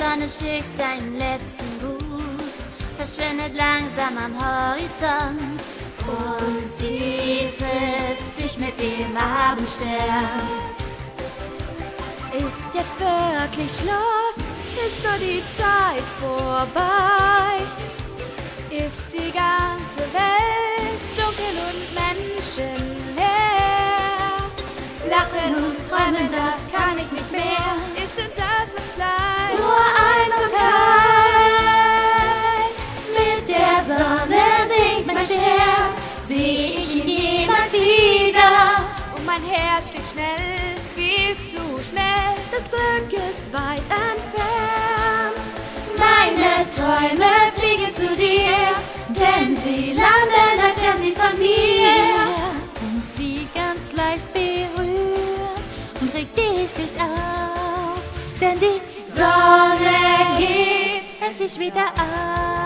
Sonne schickt einen letzten Gruß, verschwindet langsam am Horizont und sie trifft sich mit dem Abendstern. Ist jetzt wirklich Schluss? Ist nur die Zeit vorbei? Ist die ganze Welt dunkel und menschenleer? Lachen und träumen, das kann ich nicht mehr. Ist denn das, was bleibt? Nur Einsamkeit. Mit der Sonne sinkt mein Stern, seh ich ihn jemals wieder. Und mein Herz schlägt schnell, viel zu schnell. Das Glück ist weit entfernt. Meine Träume fliegen zu dir, denn sie landen, als wären sie von mir. Und sie ganz leicht berühren und regt dich nicht auf, denn die Sonne geht endlich wieder auf.